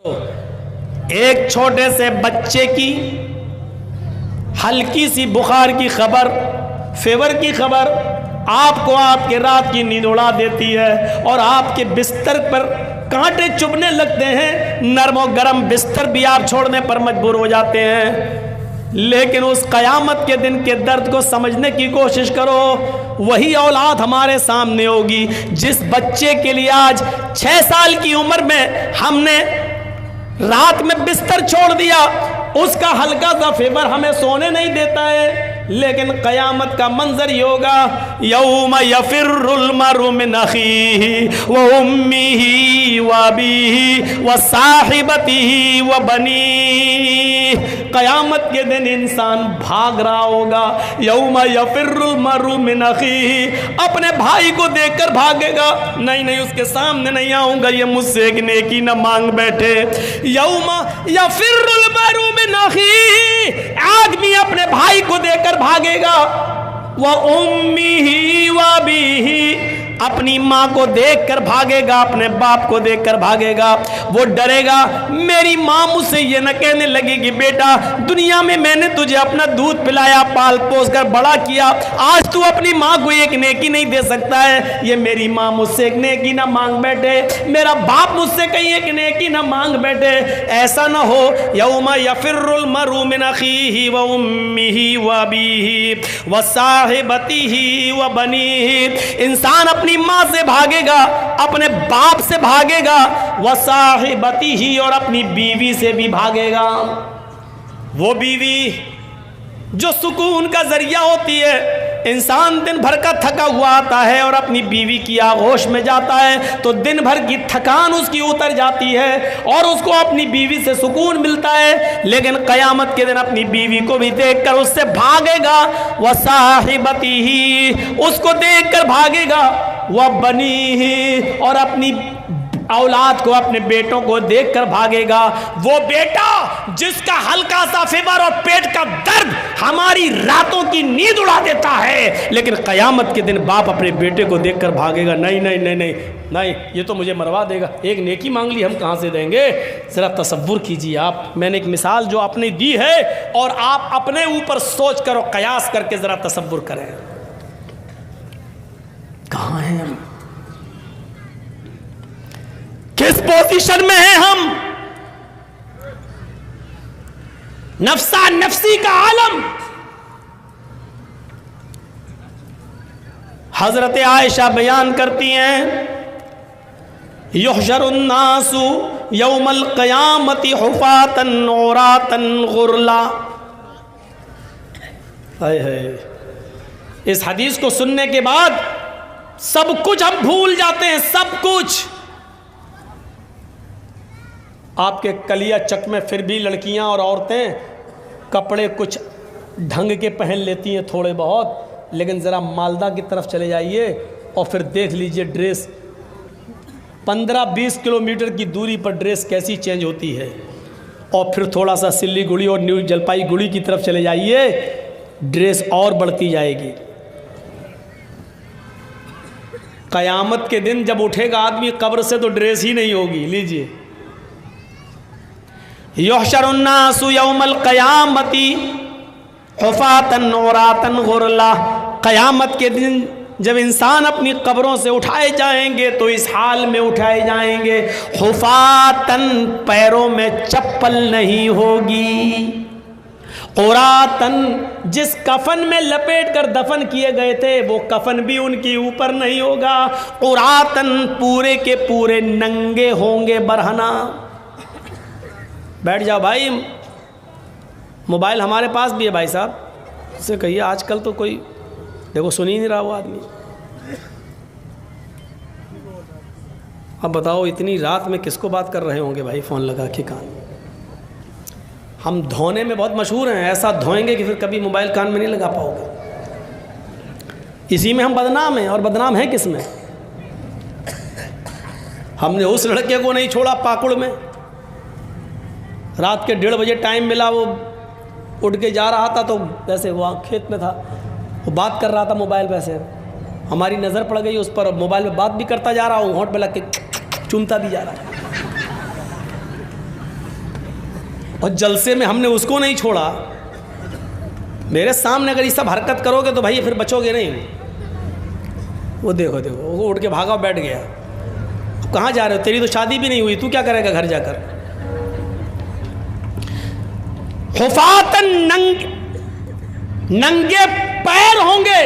ایک چھوٹے سے بچے کی ہلکی سی بخار کی خبر، فیور کی خبر آپ کو آپ کے رات کی نیند اڑا دیتی ہے اور آپ کے بستر پر کانٹے چبھنے لگتے ہیں، نرم و گرم بستر بھی آپ چھوڑنے پر مجبور ہو جاتے ہیں۔ لیکن اس قیامت کے دن کے درد کو سمجھنے کی کوشش کرو۔ وہی اولاد ہمارے سامنے ہوگی جس بچے کے لیے آج 6 سال کی عمر میں ہم نے رات میں بستر چھوڑ دیا، اس کا ہلکا سا فیور ہمیں سونے نہیں دیتا ہے، لیکن قیامت کا منظر یہ ہوگا، یوم یفر المرء من اخیہ وامہ وابیہ وصاحبتہ وبنیہ۔ قیامت کے دن انسان بھاگ رہا ہوگا، یوم یفر المرء من اخیہ، اپنے بھائی کو دیکھ کر بھاگے گا، نہیں اس کے سامنے نہیں آؤں گا، یہ مجھ سے ایک نیکی نہ مانگ بیٹھے۔ یوم یفر المرء من اخیہ، آدمی اپنے بھائی کو دیکھ کر بھاگے گا، وَأُمِّهِ وَأَبِيهِ، اپنی ماں کو دیکھ کر بھاگے گا، اپنے باپ کو دیکھ کر بھاگے گا۔ وہ ڈرے گا میری ماں مجھ سے یہ نہ کہنے لگے کہ بیٹا دنیا میں میں نے تجھے اپنا دودھ پلایا، پال پوس کر بڑا کیا، آج تو اپنی ماں کو ایک نیکی نہیں دے سکتا ہے، یہ میری ماں مجھ سے ایک نیکی نہ مانگ بیٹھے، میرا باپ مجھ سے کہیں ایک نیکی نہ مانگ بیٹھے۔ ایسا نہ ہو، یوم یفر المرء من اخیہ وامہ وابیہ وصاحبتہ وبنیہ، انسان اپنی ماں سے بھاگے گا، اپنے باپ سے بھاگے گا، وصاحبتہ، اور اپنی بیوی سے بھی بھاگے گا۔ وہ بیوی جو سکون کا ذریعہ ہوتی ہے، انسان دن بھر کا تھکا ہوا آتا ہے اور اپنی بیوی کی آغوش میں جاتا ہے تو دن بھر کی تھکان اس کی اتر جاتی ہے اور اس کو اپنی بیوی سے سکون ملتا ہے، لیکن قیامت کے دن اپنی بیوی کو بھی دیکھ کر اس سے بھاگے گا، وصاحبتہ، اس کو دیکھ کر بھاگے گا، وبنیہ، اور اپنی اولاد کو، اپنے بیٹوں کو دیکھ کر بھاگے گا۔ وہ بیٹا جس کا ہلکا سا فیور اور پیٹ کا درد ہماری راتوں کی نیند اڑا دیتا ہے، لیکن قیامت کے دن باپ اپنے بیٹے کو دیکھ کر بھاگے گا، نہیں یہ تو مجھے مروا دے گا، ایک نیکی مانگ لی ہم کہاں سے دیں گے۔ ذرا تصور کیجیے آپ، میں نے ایک مثال جو آپ نے دی ہے اور آپ اپنے اوپر سوچ کر اور قیاس کر کے ذرا تصور کریں، کہاں ہیں ہم، کس پوزیشن میں ہیں ہم۔ نفسا نفسی کا عالم۔ حضرت عائشہ بیان کرتی ہیں، یحشر الناس یوم القیامت حفاتا عراتا غرلا۔ اس حدیث کو سننے کے بعد سب کچھ ہم بھول جاتے ہیں، سب کچھ۔ آپ کے کلیہ چک میں پھر بھی لڑکیاں اور عورتیں کپڑے کچھ ڈھنگ کے پہن لیتی ہیں تھوڑے بہت، لیکن ذرا مالدہ کی طرف چلے جائیے اور پھر دیکھ لیجئے ڈریس 15-20 کلومیٹر کی دوری پر ڈریس کیسی چینج ہوتی ہے، اور پھر تھوڑا سا سلی گڑی اور نیو جلپائی گڑی کی طرف چلے جائیے، ڈریس اور بڑھتی جائے گی۔ قیامت کے دن جب اٹھے گا آدمی قبر سے تو ڈریس ہی نہیں ہوگی۔ لیجئے، یحشر الناس یوم القیامت حفاتا عراتا غرلا، قیامت کے دن جب انسان اپنی قبروں سے اٹھائے جائیں گے تو اس حال میں اٹھائے جائیں گے، حفاتن، پیروں میں چپل نہیں ہوگی، عراتن، جس کفن میں لپیٹ کر دفن کیے گئے تھے وہ کفن بھی ان کی اوپر نہیں ہوگا، عراتن، پورے کے پورے ننگے ہوں گے، برہنہ۔ بیٹھ جاؤ بھائی، موبائل ہمارے پاس بھی ہے بھائی صاحب، اس سے کہیے آج کل تو کوئی دیکھو سن ہی نہیں رہا وہ آدمی۔ اب بتاؤ اتنی رات میں کس کو بات کر رہے ہوں گے بھائی فون لگا کے کان۔ ہم دھونے میں بہت مشہور ہیں، ایسا دھوئیں گے کہ پھر کبھی موبائل کان میں نہیں لگا پاؤ گے، اسی میں ہم بدنام ہیں۔ اور بدنام ہیں کس میں؟ ہم نے اس لڑکے کو نہیں چھوڑا پاکڑ میں، رات کے 1:30 بجے ٹائم ملا، وہ اٹھ کے جا رہا تھا تو ویسے وہ کھیت میں تھا، وہ بات کر رہا تھا موبائل پہ، سے ہماری نظر پڑ گئی اس پر، موبائل پہ بات بھی کرتا جا رہا ہوں، ہونٹ پہ لگ کے چومتا بھی جا رہا ہے۔ اور جلسے میں ہم نے اس کو نہیں چھوڑا. میرے سامنے اگر یہ سب حرکت کرو گے تو بھائی پھر بچو گے نہیں. وہ دیکھو وہ اٹھ کے بھاگا بیٹھ گیا. اب کہاں جا رہے ہو؟ تیری تو شادی بھی نہیں ہوئی, تو کیا کرے گا گھر جا کر؟ حفاتن ننگے پیر ہوں گے,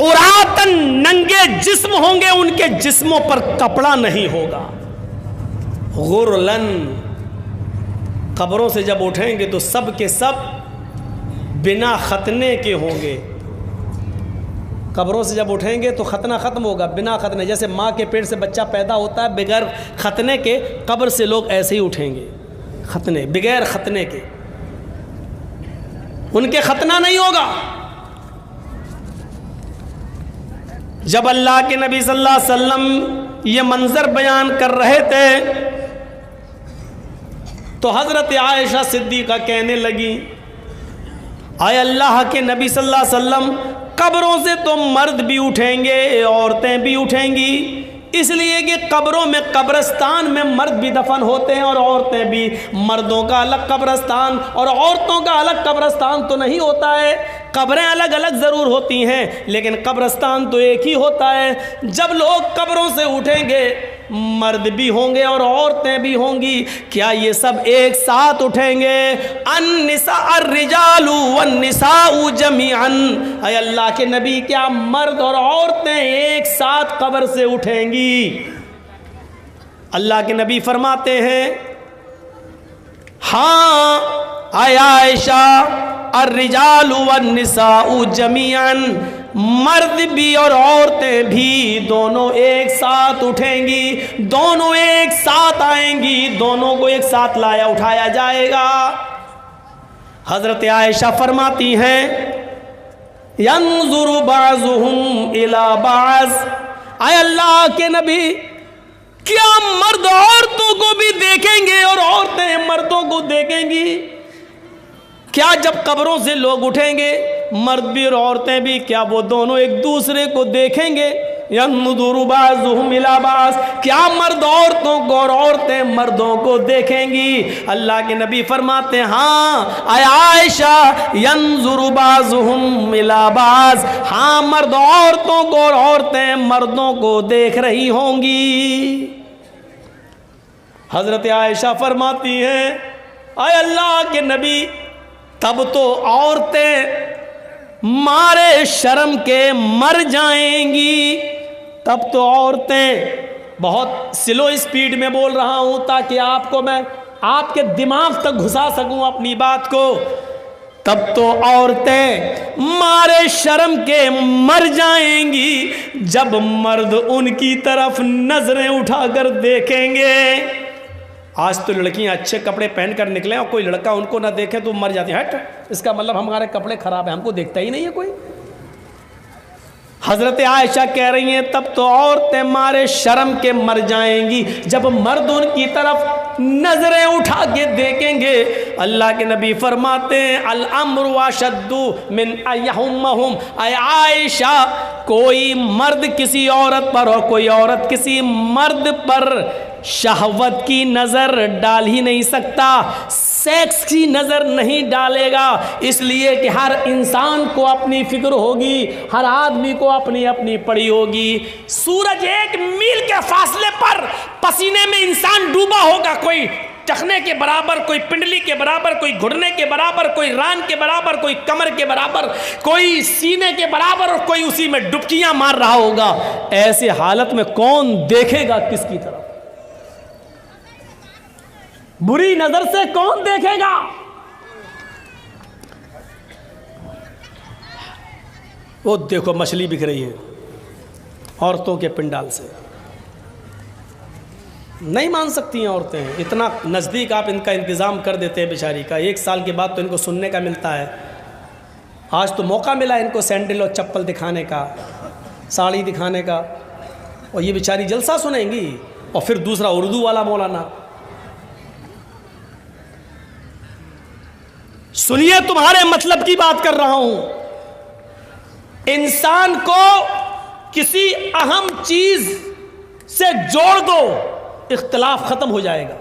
عراتن ننگے جسم ہوں گے, ان کے جسموں پر کپڑا نہیں ہوگا. غرلن, قبروں سے جب اٹھیں گے تو سب کے سب بنا ختنے کے ہوں گے. قبروں سے جب اٹھیں گے تو ختنہ ختم ہوگا, بنا ختنے. جیسے ماں کے پیٹ سے بچہ پیدا ہوتا ہے بغیر ختنے کے, قبر سے لوگ ایسے ہی اٹھیں گے ختنے, بغیر ختنے کے. ان کے ختنہ نہیں ہوگا. جب اللہ کے نبی صلی اللہ علیہ وسلم یہ منظر بیان کر رہے تھے تو حضرت عائشہ صدیقہ کہنے لگی, آئے اللہ کے نبی صلی اللہ علیہ وسلم, قبروں سے تو مرد بھی اٹھیں گے, عورتیں بھی اٹھیں گی, اس لیے کہ قبروں میں, قبرستان میں مرد بھی دفن ہوتے ہیں اور عورتیں بھی. مردوں کا الگ قبرستان اور عورتوں کا الگ قبرستان تو نہیں ہوتا ہے. قبریں الگ الگ ضرور ہوتی ہیں لیکن قبرستان تو ایک ہی ہوتا ہے. جب لوگ قبروں سے اٹھیں گے مرد بھی ہوں گے اور عورتیں بھی ہوں گی. کیا یہ سب ایک ساتھ اٹھیں گے؟ النساء الرجال والنساء جميعا, اے اللہ کے نبی کیا مرد اور عورتیں ایک ساتھ قبر سے اٹھیں گی؟ اللہ کے نبی فرماتے ہیں ہاں اے عائشہ, الرجال والنساء جميعا, مرد بھی اور عورتیں بھی دونوں ایک ساتھ اٹھیں گی, دونوں ایک ساتھ آئیں گی, دونوں کو ایک ساتھ لایا اٹھایا جائے گا. حضرت عائشہ فرماتی ہیں ينظر بعضهم الى بعض, اے اللہ کے نبی کیا مرد عورتوں کو بھی دیکھیں گے اور عورتیں مردوں کو دیکھیں گی؟ کیا جب قبروں سے لوگ اٹھیں گے مرد بھی اور عورتیں بھی, کیا وہ دونوں ایک دوسرے کو دیکھیں گے؟ ينظر بعضهم الى بعض, کیا مرد عورتوں کو اور عورتیں مردوں کو دیکھیں گی؟ اللہ کے نبی فرماتے ہیں ہاں اے عائشہ, ينظر بعضهم الى بعض, ہاں مرد عورتوں کو اور عورتیں مردوں کو دیکھ رہی ہوں گی. حضرت عائشہ فرماتی ہیں اے اللہ کے نبی تب تو عورتیں مارے شرم کے مر جائیں گی. تب تو عورتیں, بہت سلو اسپیڈ میں بول رہا ہوں تاکہ آپ کو میں آپ کے دماغ تک گھسا سکوں اپنی بات کو, تب تو عورتیں مارے شرم کے مر جائیں گی جب مرد ان کی طرف نظریں اٹھا کر دیکھیں گے. آج تو لڑکیاں اچھے کپڑے پہن کر نکلیں اور کوئی لڑکا ان کو نہ دیکھے تو مر جاتی ہیں, ہٹ, اس کا مطلب ہمارے کپڑے خراب ہیں, ہم کو دیکھتا ہی نہیں ہے کوئی. حضرت عائشہ کہہ رہی ہیں تب تو عورتیں مارے شرم کے مر جائیں گی جب مرد ان کی طرف نظریں اٹھا کے دیکھیں گے. اللہ کے نبی فرماتے ہیں الامر واشد من ایہمہم, اے عائشہ کوئی مرد کسی عورت پر اور کوئی عورت کسی مرد پر شہوت کی نظر ڈال ہی نہیں سکتا, سیکس کی نظر نہیں ڈالے گا, اس لیے کہ ہر انسان کو اپنی فکر ہوگی, ہر آدمی کو اپنی اپنی پڑی ہوگی. سورج 1 میل کے فاصلے پر پسینے میں انسان ڈوبا ہوگا, کوئی ٹخنے کے برابر, کوئی پنڈلی کے برابر, کوئی گھٹنے کے برابر, کوئی ران کے برابر, کوئی کمر کے برابر, کوئی سینے کے برابر اور کوئی اسی میں ڈبکیاں مار رہا ہوگا. ایسے حالت میں کون دیکھے گا کس کی طرف؟ بری نظر سے کون دیکھے گا؟ وہ دیکھو مچھلی بک رہی ہے عورتوں کے پنڈال سے, نہیں مان سکتی ہیں عورتیں, اتنا نزدیک آپ ان کا انتظام کر دیتے ہیں بیچاری کا. 1 سال کے بعد تو ان کو سننے کا ملتا ہے. آج تو موقع ملا ان کو سینڈل اور چپل دکھانے کا, ساڑی دکھانے کا, اور یہ بیچاری جلسہ سنیں گی. اور پھر دوسرا اردو والا مولانا, سنیے تمہارے مطلب کی بات کر رہا ہوں. انسان کو کسی اہم چیز سے جوڑ دو, اختلاف ختم ہو جائے گا.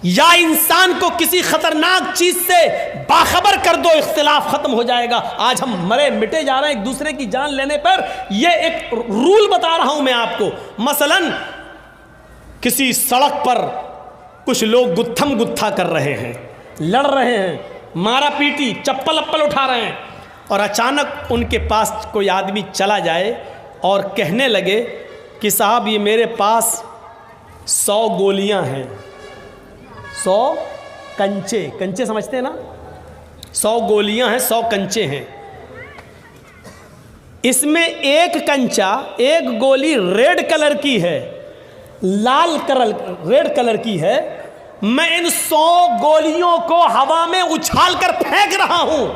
یا انسان کو کسی خطرناک چیز سے باخبر کر دو، اختلاف ختم ہو جائے گا۔ آج ہم مرے مٹے جا رہے ہیں ایک دوسرے کی جان لینے پر۔ یہ ایک رول بتا رہا ہوں میں آپ کو۔ مثلا کسی سڑک پر کچھ لوگ گتھم گتھا کر رہے ہیں، لڑ رہے ہیں، مارا پیٹی، چپل اپل اٹھا رہے ہیں، اور اچانک ان کے پاس کوئی آدمی چلا جائے اور کہنے لگے کہ صاحب یہ میرے پاس 100 گولیاں ہیں، 100 کنچے، کنچے سمجھتے ہیں نا، 100 گولیاں ہیں، 100 کنچے ہیں، اس میں ایک کنچا، ایک گولی ریڈ کلر کی ہے، لال کلر ریڈ کلر کی ہے، میں ان 100 گولیوں کو ہوا میں اچھال کر پھینک رہا ہوں،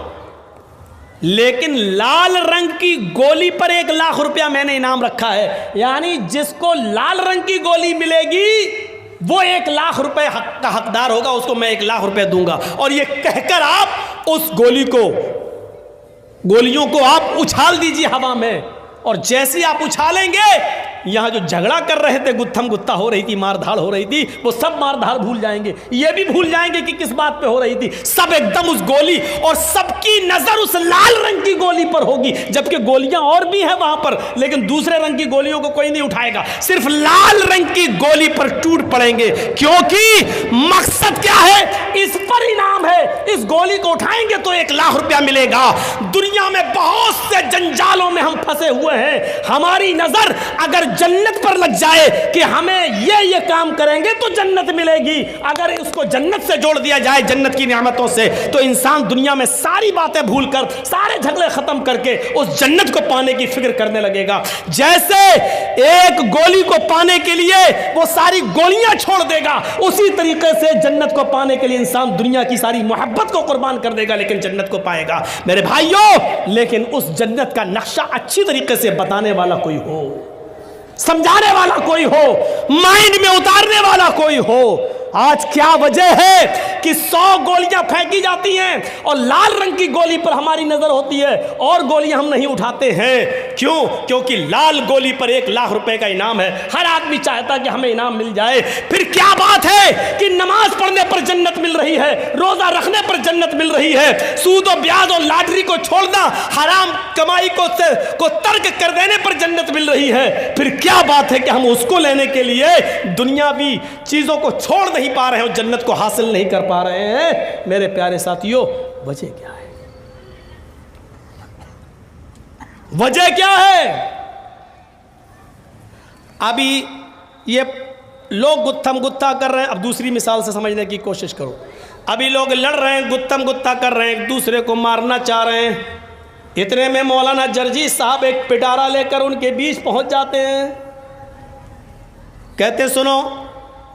لیکن لال رنگ کی گولی پر 1 لاکھ روپیہ میں نے انعام رکھا ہے۔ یعنی جس کو لال رنگ کی گولی ملے گی وہ 1 لاکھ روپے حق کا حقدار ہوگا، اس کو میں 1 لاکھ روپے دوں گا۔ اور یہ کہہ کر آپ اس گولیوں کو آپ اچھال دیجیے ہوا میں، اور جیسے آپ اچھالیں گے یہاں جو جھگڑا کر رہے تھے، گتھم گتھا ہو رہی تھی، مار دھاڑ ہو رہی تھی، وہ سب مار دھاڑ بھول جائیں گے، یہ بھی بھول جائیں گے کہ کس بات پہ ہو رہی تھی، سب ایک دم اس گولی، اور سب کی نظر اس لال رنگ کی گولی پر ہوگی، جبکہ گولیاں اور بھی ہیں وہاں پر، لیکن دوسرے رنگ کی گولیوں کو کوئی نہیں اٹھائے گا، صرف لال رنگ کی گولی پر ٹوٹ پڑیں گے، کیونکہ مقصد کیا ہے؟ اس پر انعام ہے، اس گولی کو اٹھائیں گے تو 1 لاکھ روپیہ ملے گا۔ دنیا میں بہت سے جنجالوں میں ہم پھنسے ہوئے ہیں، ہماری نظر اگر جنت پر لگ جائے کہ ہمیں یہ کام کریں گے تو جنت ملے گی، اگر اس کو جنت سے جوڑ دیا جائے، جنت کی نعمتوں سے، تو انسان دنیا میں ساری باتیں بھول کر، سارے جھگڑے ختم کر کے اس جنت کو پانے کی فکر کرنے لگے گا۔ جیسے ایک گولی کو پانے کے لیے وہ ساری گولیاں چھوڑ دے گا، اسی طریقے سے جنت کو پانے کے لیے انسان دنیا کی ساری محبت کو قربان کر دے گا، لیکن جنت کو پائے گا میرے بھائیوں۔ لیکن اس جنت کا نقشہ اچھی طریقے سے بتانے والا کوئی ہو، سمجھانے والا کوئی ہو، مائنڈ میں اتارنے والا کوئی ہو۔ آج کیا وجہ ہے کہ 100 گولیاں پھینکی جاتی ہیں اور لال رنگ کی گولی پر ہماری نظر ہوتی ہے اور گولیاں ہم نہیں اٹھاتے ہیں؟ کیوں؟ کیونکہ لال گولی پر 1 لاکھ روپے کا انعام ہے، ہر آدمی چاہتا کہ ہمیں انعام مل جائے۔ پھر کیا بات ہے کہ نماز پڑھنے پر جنت مل رہی ہے، روزہ رکھنے پر جنت مل رہی ہے، سود و بیاض اور لاٹری کو چھوڑنا، حرام کمائی کو ترک کر دینے پر جنت مل رہی ہے، پھر کیا بات ہے کہ ہم اس کو لینے کے لیے دنیاوی چیزوں کو چھوڑ نہیں پا رہے ہیں، جنت کو حاصل نہیں کر پا رہے ہیں؟ میرے پیارے ساتھیوں، وجہ کیا ہے؟ وجہ کیا ہے؟ ابھی یہ لوگ گتھم گتھا کر رہے ہیں، اب دوسری مثال سے سمجھنے کی کوشش کرو۔ ابھی لوگ لڑ رہے ہیں، گتھم گتھا کر رہے ہیں، ایک دوسرے کو مارنا چاہ رہے ہیں، اتنے میں مولانا جرجی صاحب ایک پٹارا لے کر ان کے بیچ پہنچ جاتے ہیں، کہتے سنو،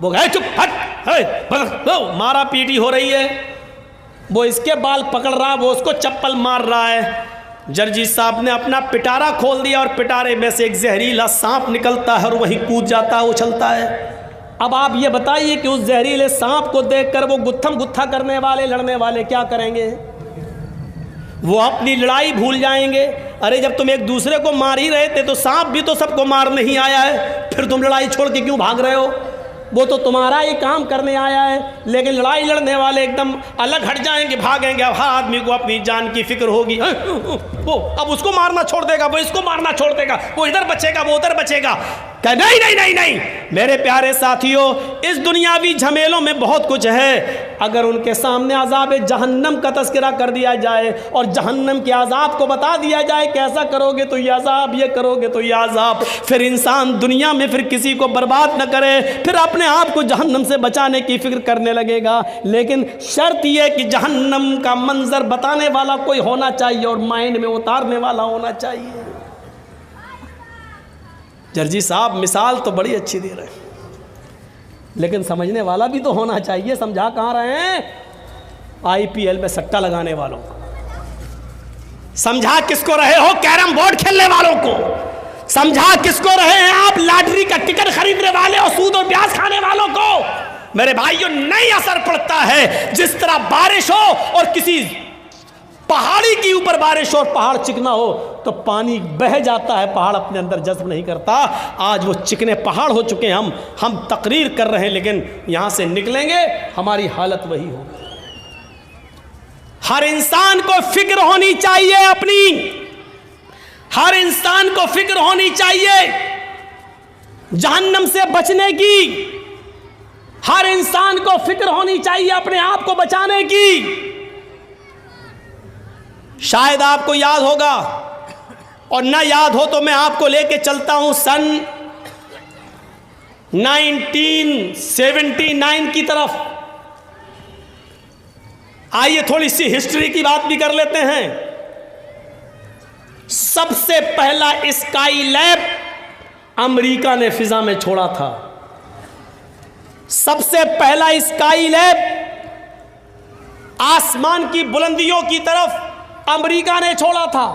وہ گئے چپ ہٹ، مارا پیٹی ہو رہی ہے، وہ اس کے بال پکڑ رہا ہے، وہ اس کو چپل مار رہا ہے۔ جرجی صاحب نے اپنا پٹارا کھول دیا اور پٹارے میں سے ایک زہریلا سانپ نکلتا ہے اور وہیں کود جاتا ہے، اچھلتا ہے۔ اب آپ یہ بتائیے کہ اس زہریلے سانپ کو دیکھ کر وہ گتھم گتھا کرنے والے، لڑنے والے کیا کریں گے؟ وہ اپنی لڑائی بھول جائیں گے۔ ارے جب تم ایک دوسرے کو مار ہی رہے تھے تو سانپ بھی تو سب کو مار نہیں آیا ہے، پھر تم لڑائی چھوڑ کے کیوں بھاگ رہے ہو؟ وہ تو تمہارا ہی کام کرنے آیا ہے، لیکن لڑائی لڑنے والے ایک دم الگ ہٹ جائیں گے، بھاگیں گے۔ اب ہر آدمی کو اپنی جان کی فکر ہوگی، وہ اب اس کو مارنا چھوڑ دے گا، وہ اس کو مارنا چھوڑ دے گا، وہ ادھر بچے گا، وہ ادھر بچے گا۔ کہ نہیں نہیں نہیں نہیں میرے پیارے ساتھیوں، اس دنیاوی جھمیلوں میں بہت کچھ ہے۔ اگر ان کے سامنے عذاب جہنم کا تذکرہ کر دیا جائے اور جہنم کے عذاب کو بتا دیا جائے کہ ایسا کرو گے تو یہ عذاب، یہ کرو گے تو یہ عذاب، پھر انسان دنیا میں پھر کسی کو برباد نہ کرے، پھر اپنے آپ کو جہنم سے بچانے کی فکر کرنے لگے گا۔ لیکن شرط یہ کہ جہنم کا منظر بتانے والا کوئی ہونا چاہیے اور مائنڈ میں اتارنے والا ہونا چاہیے۔ جرجی صاحب مثال تو بڑی اچھی دے رہے ہیں، لیکن سمجھنے والا بھی تو ہونا چاہیے۔ سمجھا کہاں رہے ہیں؟ IPL میں سٹا لگانے والوں کو سمجھا، کس کو رہے ہو؟ کیرم بورڈ کھیلنے والوں کو سمجھا، کس کو رہے ہیں آپ؟ لاٹری کا ٹکٹ خریدنے والے اور سود اور بیاض کھانے والوں کو۔ میرے بھائیوں، نہیں اثر پڑتا ہے جس طرح بارش ہو اور کسی پہاڑی کے اوپر بارش اور پہاڑ چکنا ہو تو پانی بہہ جاتا ہے، پہاڑ اپنے اندر جذب نہیں کرتا۔ آج وہ چکنے پہاڑ ہو چکے ہیں، ہم تقریر کر رہے ہیں لیکن یہاں سے نکلیں گے ہماری حالت وہی ہوگی۔ ہر انسان کو فکر ہونی چاہیے اپنی، ہر انسان کو فکر ہونی چاہیے جہنم سے بچنے کی، ہر انسان کو فکر ہونی چاہیے اپنے آپ کو بچانے کی۔ شاید آپ کو یاد ہوگا، اور نہ یاد ہو تو میں آپ کو لے کے چلتا ہوں سن 1979 کی طرف۔ آئیے تھوڑی سی ہسٹری کی بات بھی کر لیتے ہیں۔ سب سے پہلا اسکائی لیب امریکہ نے فضا میں چھوڑا تھا، سب سے پہلا اسکائی لیب آسمان کی بلندیوں کی طرف امریکہ نے چھوڑا تھا۔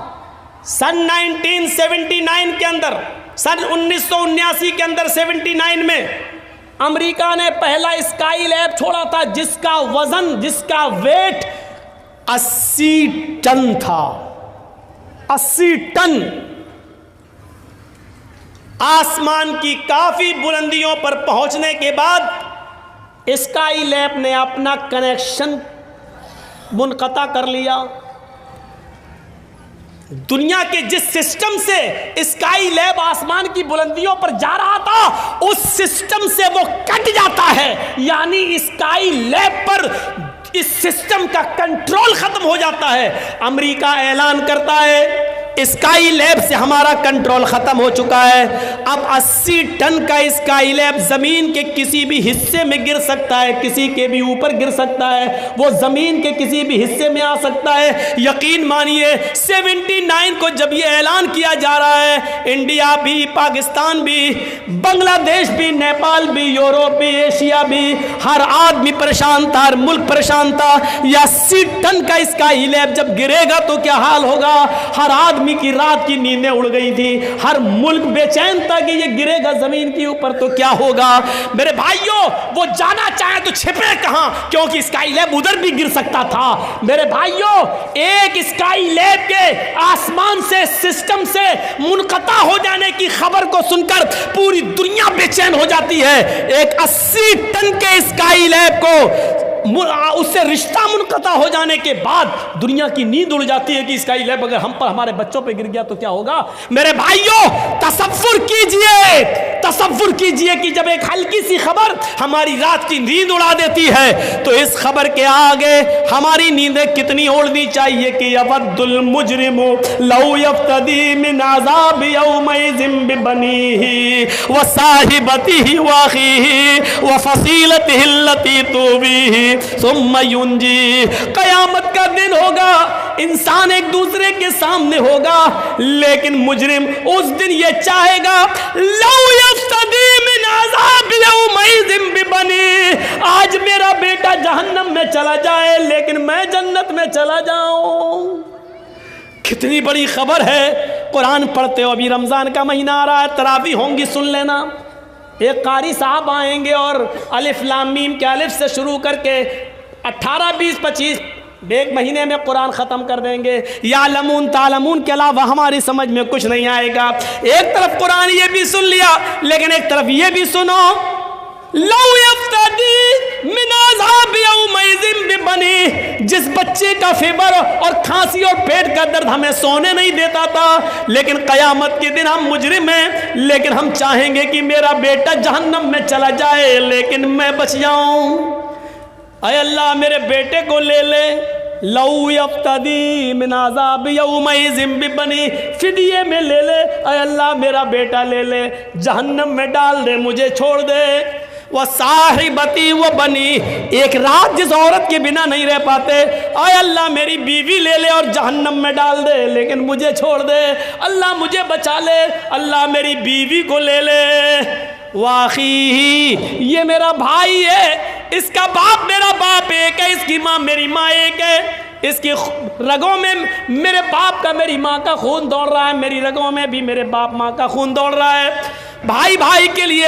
سن 1979 کے اندر، سن 1979 کے اندر 79 میں امریکہ نے پہلا اسکائی لیب چھوڑا تھا جس کا وزن، جس کا ویٹ 80 ٹن تھا، 80 ٹن۔ آسمان کی کافی بلندیوں پر پہنچنے کے بعد اسکائی لیب نے اپنا کنیکشن منقطع کر لیا۔ دنیا کے جس سسٹم سے اسکائی لیب آسمان کی بلندیوں پر جا رہا تھا اس سسٹم سے وہ کٹ جاتا ہے، یعنی اسکائی لیب پر اس سسٹم کا کنٹرول ختم ہو جاتا ہے۔ امریکہ اعلان کرتا ہے اسکائی لیب سے ہمارا کنٹرول ختم ہو چکا ہے، اب 80 ٹن کا اسکائی لیب زمین کے کسی بھی حصے میں گر سکتا ہے، کسی کے بھی اوپر گر سکتا ہے، وہ زمین کے کسی بھی حصے میں آ سکتا ہے۔ یقین مانیے 79 کو جب یہ اعلان کیا جا رہا ہے، انڈیا بھی، پاکستان بھی، بنگلہ دیش بھی، نیپال بھی، یورپ بھی، ایشیا بھی، ہر آدمی پریشان تھا، ہر ملک پریشان تھا۔ یہ 80 ٹن کا اسکائی لیب جب گرے گا تو کیا حال ہوگا؟ ہر آدمی کی رات کی نیندیں اڑ گئی تھی، ہر ملک بے چین تھا کہ یہ گرے گا زمین کے اوپر تو کیا ہوگا۔ میرے بھائیوں، وہ جانا چاہے تو چھپے کہاں، کیونکہ اسکائی لیب ادھر بھی گر سکتا تھا۔ میرے بھائیوں، ایک اسکائی لیب کے آسمان سے، سسٹم سے منقطع ہو جانے کی خبر کو سن کر پوری دنیا بے چین ہو جاتی ہے۔ ایک 80 ٹن کے اسکائی لیب کو اس سے رشتہ منقطع ہو جانے کے بعد دنیا کی نیند اڑ جاتی ہے کہ اسکائی لیب اگر ہم پر، ہمارے بچوں پہ گر گیا تو کیا ہوگا۔ میرے بھائیوں، تصور کیجئے کہ جب ایک ہلکی سی خبر ہماری رات کی نیند اڑا دیتی ہے تو اس خبر کے آگے ہماری نیندیں کتنی اڑنی چاہیے کہ یود المجرم لو یفتدی من عذاب یومئذ ببنیہ وصاحبتہ واخیہ وفصیلتہ التی تؤویہ ثم ینجی۔ قیامت کا دن ہوگا، انسان ایک دوسرے کے سامنے ہوگا، لیکن مجرم اس دن یہ چاہے گا لو یفتدی من عذاب یومئذ ببنیہ، آج میرا بیٹا جہنم میں چلا جائے لیکن میں جنت میں چلا جاؤں۔ کتنی بڑی خبر ہے۔ قرآن پڑھتے ہو، ابھی رمضان کا مہینہ آ رہا ہے، تراویح ہوں گی، سن لینا۔ ایک قاری صاحب آئیں گے اور الف لام میم کے الف سے شروع کر کے 18 20 25 ایک مہینے میں قرآن ختم کر دیں گے۔ یعلمون تعلمون کے علاوہ ہماری سمجھ میں کچھ نہیں آئے گا۔ ایک طرف قرآن یہ بھی سن لیا، لیکن ایک طرف یہ بھی سنو، لو یفتدی من عذاب یومئذ ببنیہ، جس بچے کا فیور اور کھانسی اور پیٹ کا درد ہمیں سونے نہیں دیتا تھا، لیکن قیامت کے دن ہم مجرم ہیں، لیکن ہم چاہیں گے کہ میرا بیٹا جہنم میں چلا جائے لیکن میں بچ جاؤں۔ اے اللہ میرے بیٹے کو لے لے۔ لو یفتدی من عذاب یومئذ ببنیہ، فدیے میں لے لے، اے اللہ میرا بیٹا لے لے، جہنم میں ڈال دے، مجھے چھوڑ دے۔ وصاحبتی وبنیہ، ایک رات جس عورت کے بنا نہیں رہ پاتے، اے اللہ میری بیوی لے لے اور جہنم میں ڈال دے لیکن مجھے چھوڑ دے، اللہ مجھے بچا لے، اللہ میری بیوی کو لے لے۔ واخیہ، یہ میرا بھائی ہے، اس کا باپ میرا باپ ایک ہے، اس کی ماں میری ماں ایک ہے، اس کی رگوں میں میرے باپ کا میری ماں کا خون دوڑ رہا ہے، میری رگوں میں بھی میرے باپ ماں کا خون دوڑ رہا ہے۔ بھائی بھائی کے لیے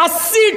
80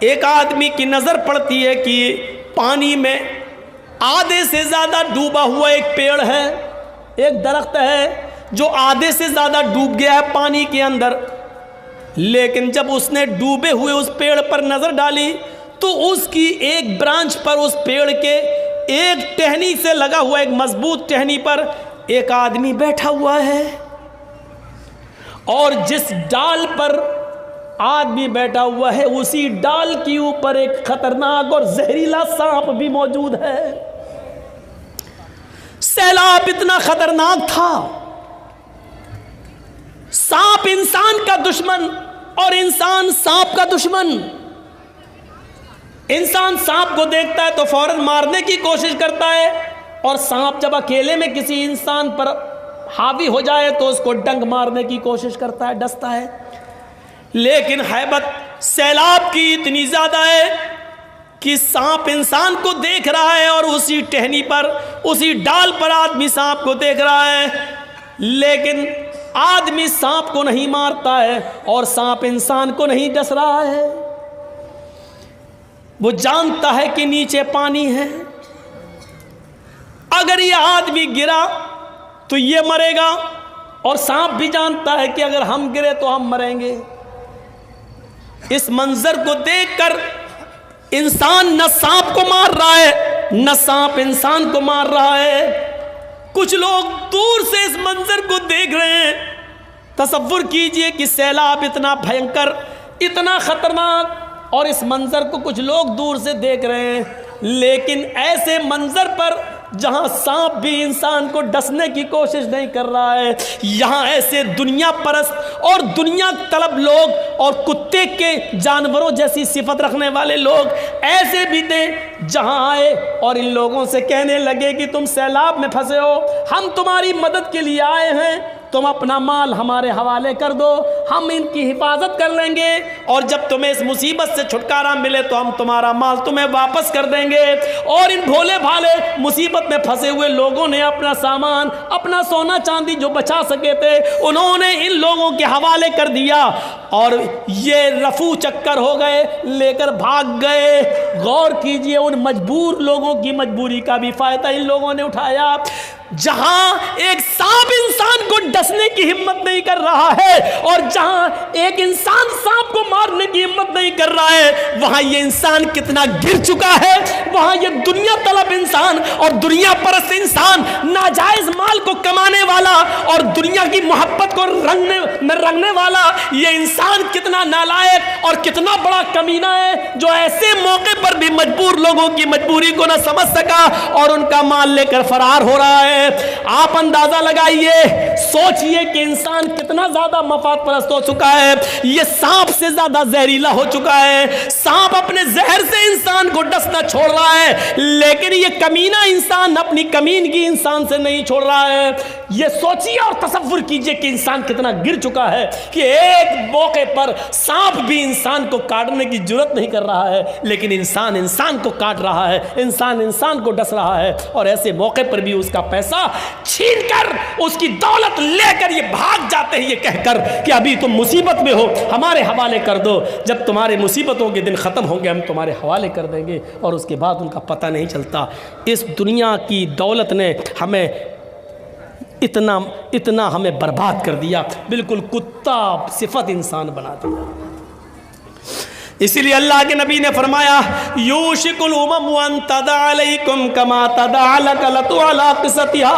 ایک آدمی کی نظر پڑتی ہے کہ پانی میں آدھے سے زیادہ ڈوبا ہوا ایک پیڑ ہے، ایک درخت ہے جو آدھے سے زیادہ ڈوب گیا ہے پانی کے اندر، لیکن جب اس نے ڈوبے ہوئے اس پیڑ پر نظر ڈالی تو اس کی ایک برانچ پر، اس پیڑ کے ایک ٹہنی سے لگا ہوا ایک مضبوط ٹہنی پر ایک آدمی بیٹھا ہوا ہے، اور جس ڈال پر آدمی بیٹھا ہوا ہے اسی ڈال کے اوپر ایک خطرناک اور زہریلا سانپ بھی موجود ہے۔ سیلاب اتنا خطرناک تھا، سانپ انسان کا دشمن اور انسان سانپ کا دشمن۔ انسان سانپ کو دیکھتا ہے تو فوراً مارنے کی کوشش کرتا ہے، اور سانپ جب اکیلے میں کسی انسان پر حاوی ہو جائے تو اس کو ڈنگ مارنے کی کوشش کرتا ہے، ڈستا ہے۔ لیکن ہیبت سیلاب کی اتنی زیادہ ہے کہ سانپ انسان کو دیکھ رہا ہے، اور اسی ٹہنی پر، اسی ڈال پر آدمی سانپ کو دیکھ رہا ہے، لیکن آدمی سانپ کو نہیں مارتا ہے اور سانپ انسان کو نہیں ڈس رہا ہے۔ وہ جانتا ہے کہ نیچے پانی ہے، اگر یہ آدمی گرا تو یہ مرے گا، اور سانپ بھی جانتا ہے کہ اگر ہم گرے تو ہم مریں گے۔ اس منظر کو دیکھ کر انسان نہ سانپ کو مار رہا ہے نہ سانپ انسان کو مار رہا ہے۔ کچھ لوگ دور سے اس منظر کو دیکھ رہے ہیں۔ تصور کیجئے کہ سیلاب اتنا بھینکر، اتنا خطرناک، اور اس منظر کو کچھ لوگ دور سے دیکھ رہے ہیں، لیکن ایسے منظر پر جہاں سانپ بھی انسان کو ڈسنے کی کوشش نہیں کر رہا ہے، یہاں ایسے دنیا پرست اور دنیا طلب لوگ اور کتے کے جانوروں جیسی صفت رکھنے والے لوگ ایسے بھی تھے، جہاں آئے اور ان لوگوں سے کہنے لگے کہ تم سیلاب میں پھنسے ہو، ہم تمہاری مدد کے لیے آئے ہیں، تم اپنا مال ہمارے حوالے کر دو، ہم ان کی حفاظت کر لیں گے، اور جب تمہیں اس مصیبت سے چھٹکارا ملے تو ہم تمہارا مال تمہیں واپس کر دیں گے۔ اور ان بھولے بھالے مصیبت میں پھنسے ہوئے لوگوں نے اپنا سامان، اپنا سونا چاندی جو بچا سکے تھے، انہوں نے ان لوگوں کے حوالے کر دیا، اور یہ رفو چکر ہو گئے، لے کر بھاگ گئے۔ غور کیجئے، ان مجبور لوگوں کی مجبوری کا بھی فائدہ ان لوگوں نے اٹھایا۔ جہاں ایک سانپ انسان کو ڈسنے کی ہمت نہیں کر رہا ہے، اور جہاں ایک انسان سانپ کو مارنے کی ہمت نہیں کر رہا ہے، وہاں یہ انسان کتنا گر چکا ہے۔ وہاں یہ دنیا طلب انسان اور دنیا پرست انسان، ناجائز مال کو کمانے والا اور دنیا کی محبت کو رنگنے والا یہ انسان کتنا نالائق اور کتنا بڑا کمینہ ہے، جو ایسے موقع پر بھی مجبور لوگوں کی مجبوری کو نہ سمجھ سکا اور ان کا مال لے کر فرار ہو رہا ہے۔ آپ اندازہ لگائیے، سوچئے کہ انسان کتنا زیادہ مفاد پرست ہو چکا ہے، یہ سانپ سے زیادہ زہریلا ہو چکا ہے۔ سانپ اپنے زہر سے انسان کو ڈسنا چھوڑ رہا ہے، لیکن یہ کمینہ انسان اپنی کمینگی انسان سے نہیں چھوڑ رہا ہے۔ یہ سوچئے اور تصور کیجئے کہ انسان کتنا گر چکا ہے کہ ایک موقع پر سانپ بھی انسان کو کاٹنے کی جرت نہیں کر رہا ہے، لیکن انسان انسان کو کاٹ رہا ہے، انسان انسان کو ڈس رہا ہے، اور ایسے موقع پر بھی اس کا پیسہ چھین کر، اس کی دولت لے کر یہ بھاگ جاتے ہیں، یہ کہہ کر کہ ابھی تم مصیبت میں ہو، ہمارے حوالے کر دو، جب تمہارے مصیبتوں کے دن ختم ہوں گے ہم تمہارے حوالے کر دیں گے، اور اس کے بعد ان کا پتہ نہیں چلتا۔ اس دنیا کی دولت نے ہمیں اتنا ہمیں برباد کر دیا، بالکل کتا صفت انسان بنا دیا۔ اسی لیے اللہ کے نبی نے فرمایا، یوشک الامم ان تدع علیکم کما تدع لکلۃ علی قصتھا۔